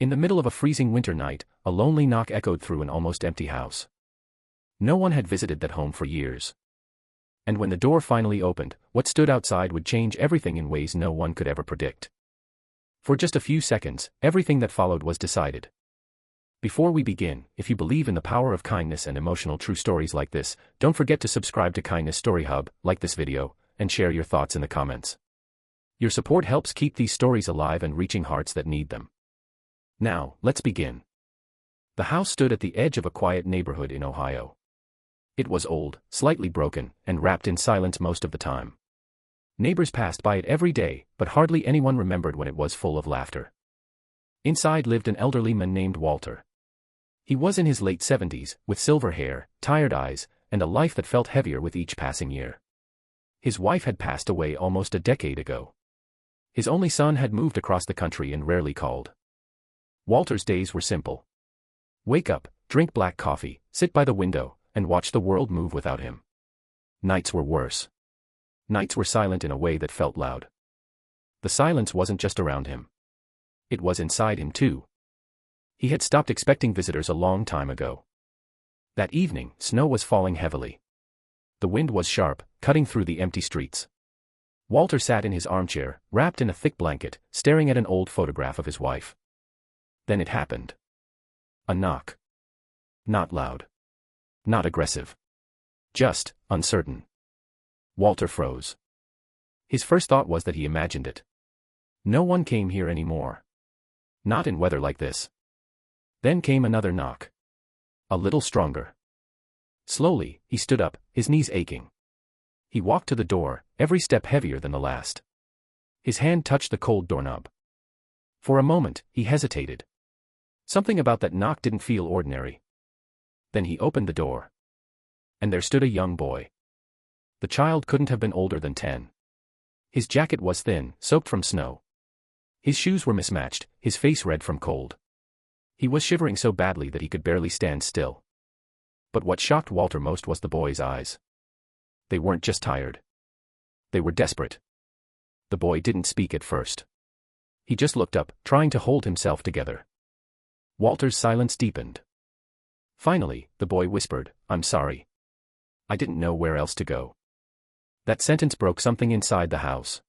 In the middle of a freezing winter night, a lonely knock echoed through an almost empty house. No one had visited that home for years. And when the door finally opened, what stood outside would change everything in ways no one could ever predict. For just a few seconds, everything that followed was decided. Before we begin, if you believe in the power of kindness and emotional true stories like this, don't forget to subscribe to Kindness Story Hub, like this video, and share your thoughts in the comments. Your support helps keep these stories alive and reaching hearts that need them. Now, let's begin. The house stood at the edge of a quiet neighborhood in Ohio. It was old, slightly broken, and wrapped in silence most of the time. Neighbors passed by it every day, but hardly anyone remembered when it was full of laughter. Inside lived an elderly man named Walter. He was in his late 70s, with silver hair, tired eyes, and a life that felt heavier with each passing year. His wife had passed away almost a decade ago. His only son had moved across the country and rarely called. Walter's days were simple. Wake up, drink black coffee, sit by the window, and watch the world move without him. Nights were worse. Nights were silent in a way that felt loud. The silence wasn't just around him. It was inside him too. He had stopped expecting visitors a long time ago. That evening, snow was falling heavily. The wind was sharp, cutting through the empty streets. Walter sat in his armchair, wrapped in a thick blanket, staring at an old photograph of his wife. Then it happened. A knock. Not loud. Not aggressive. Just uncertain. Walter froze. His first thought was that he imagined it. No one came here anymore. Not in weather like this. Then came another knock. A little stronger. Slowly, he stood up, his knees aching. He walked to the door, every step heavier than the last. His hand touched the cold doorknob. For a moment, he hesitated. Something about that knock didn't feel ordinary. Then he opened the door. And there stood a young boy. The child couldn't have been older than 10. His jacket was thin, soaked from snow. His shoes were mismatched, his face red from cold. He was shivering so badly that he could barely stand still. But what shocked Walter most was the boy's eyes. They weren't just tired. They were desperate. The boy didn't speak at first. He just looked up, trying to hold himself together. Walter's silence deepened. Finally, the boy whispered, "I'm sorry. I didn't know where else to go." That sentence broke something inside the house.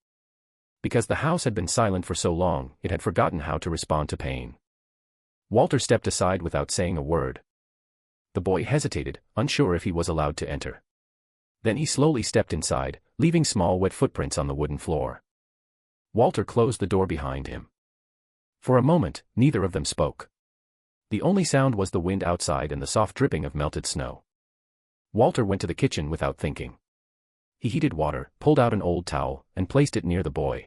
Because the house had been silent for so long, it had forgotten how to respond to pain. Walter stepped aside without saying a word. The boy hesitated, unsure if he was allowed to enter. Then he slowly stepped inside, leaving small wet footprints on the wooden floor. Walter closed the door behind him. For a moment, neither of them spoke. The only sound was the wind outside and the soft dripping of melted snow. Walter went to the kitchen without thinking. He heated water, pulled out an old towel, and placed it near the boy.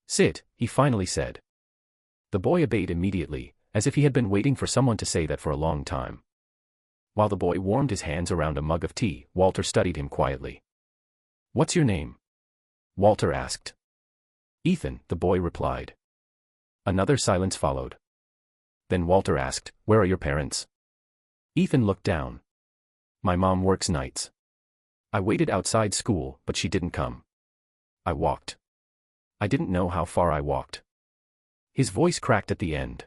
"Sit," he finally said. The boy obeyed immediately, as if he had been waiting for someone to say that for a long time. While the boy warmed his hands around a mug of tea, Walter studied him quietly. "What's your name?" Walter asked. "Ethan," the boy replied. Another silence followed. Then Walter asked, "Where are your parents?" Ethan looked down. "My mom works nights. I waited outside school, but she didn't come. I walked. I didn't know how far I walked." His voice cracked at the end.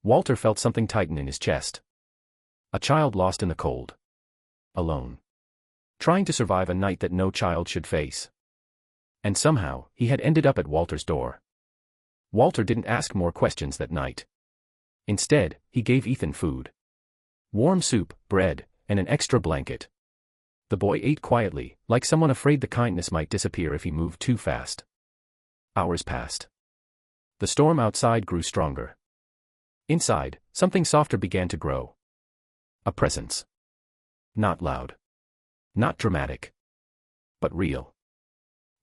Walter felt something tighten in his chest. A child lost in the cold. Alone. Trying to survive a night that no child should face. And somehow, he had ended up at Walter's door. Walter didn't ask more questions that night. Instead, he gave Ethan food. Warm soup, bread, and an extra blanket. The boy ate quietly, like someone afraid the kindness might disappear if he moved too fast. Hours passed. The storm outside grew stronger. Inside, something softer began to grow. A presence. Not loud. Not dramatic. But real.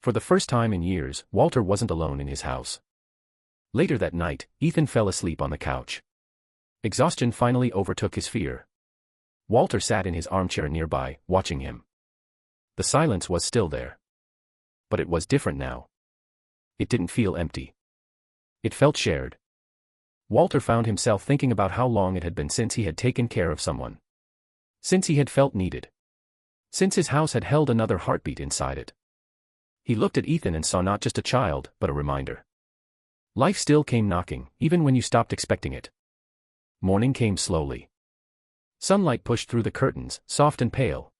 For the first time in years, Walter wasn't alone in his house. Later that night, Ethan fell asleep on the couch. Exhaustion finally overtook his fear. Walter sat in his armchair nearby, watching him. The silence was still there. But it was different now. It didn't feel empty. It felt shared. Walter found himself thinking about how long it had been since he had taken care of someone. Since he had felt needed. Since his house had held another heartbeat inside it. He looked at Ethan and saw not just a child, but a reminder. Life still came knocking, even when you stopped expecting it. Morning came slowly. Sunlight pushed through the curtains, soft and pale.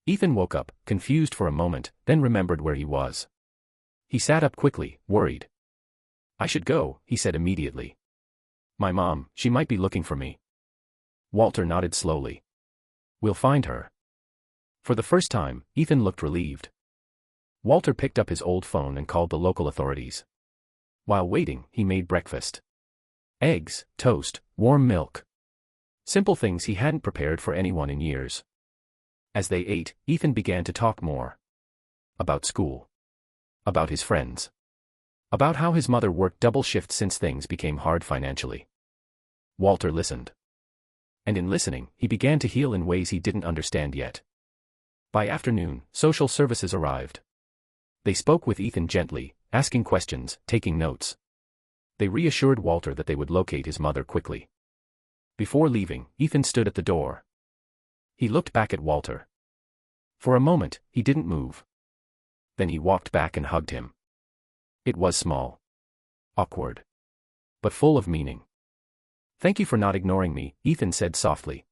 Ethan woke up, confused for a moment, then remembered where he was. He sat up quickly, worried. "I should go," he said immediately. "My mom, she might be looking for me." Walter nodded slowly. "We'll find her." For the first time, Ethan looked relieved. Walter picked up his old phone and called the local authorities. While waiting, he made breakfast. Eggs, toast, warm milk. Simple things he hadn't prepared for anyone in years. As they ate, Ethan began to talk more. About school. About his friends. About how his mother worked double shifts since things became hard financially. Walter listened. And in listening, he began to heal in ways he didn't understand yet. By afternoon, social services arrived. They spoke with Ethan gently, asking questions, taking notes. They reassured Walter that they would locate his mother quickly. Before leaving, Ethan stood at the door. He looked back at Walter. For a moment, he didn't move. Then he walked back and hugged him. It was small. Awkward. But full of meaning. "Thank you for not ignoring me," Ethan said softly.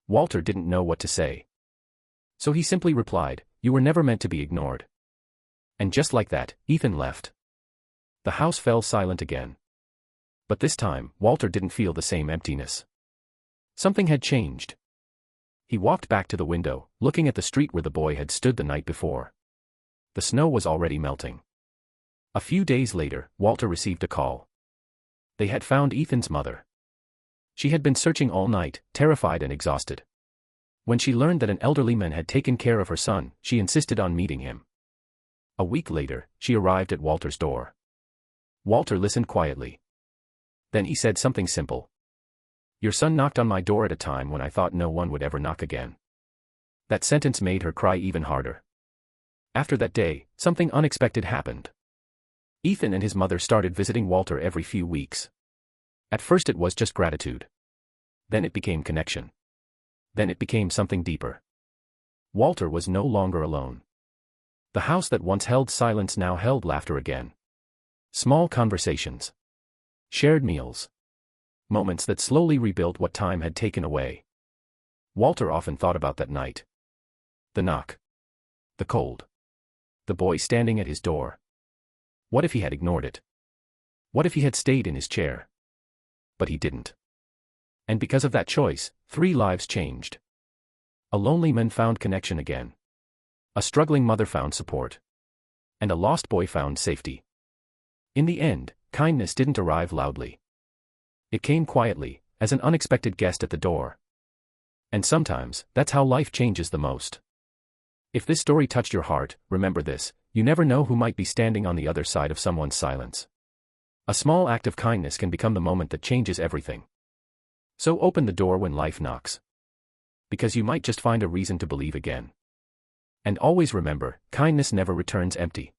Walter didn't know what to say. So he simply replied, "You were never meant to be ignored." And just like that, Ethan left. The house fell silent again. But this time, Walter didn't feel the same emptiness. Something had changed. He walked back to the window, looking at the street where the boy had stood the night before. The snow was already melting. A few days later, Walter received a call. They had found Ethan's mother. She had been searching all night, terrified and exhausted. When she learned that an elderly man had taken care of her son, she insisted on meeting him. A week later, she arrived at Walter's door. Walter listened quietly. Then he said something simple. "Your son knocked on my door at a time when I thought no one would ever knock again." That sentence made her cry even harder. After that day, something unexpected happened. Ethan and his mother started visiting Walter every few weeks. At first it was just gratitude. Then it became connection. Then it became something deeper. Walter was no longer alone. The house that once held silence now held laughter again. Small conversations. Shared meals. Moments that slowly rebuilt what time had taken away. Walter often thought about that night. The knock. The cold. The boy standing at his door. What if he had ignored it? What if he had stayed in his chair? But he didn't. And because of that choice, 3 lives changed. A lonely man found connection again. A struggling mother found support. And a lost boy found safety. In the end, kindness didn't arrive loudly. It came quietly, as an unexpected guest at the door. And sometimes, that's how life changes the most. If this story touched your heart, remember this: you never know who might be standing on the other side of someone's silence. A small act of kindness can become the moment that changes everything. So open the door when life knocks. Because you might just find a reason to believe again. And always remember, kindness never returns empty.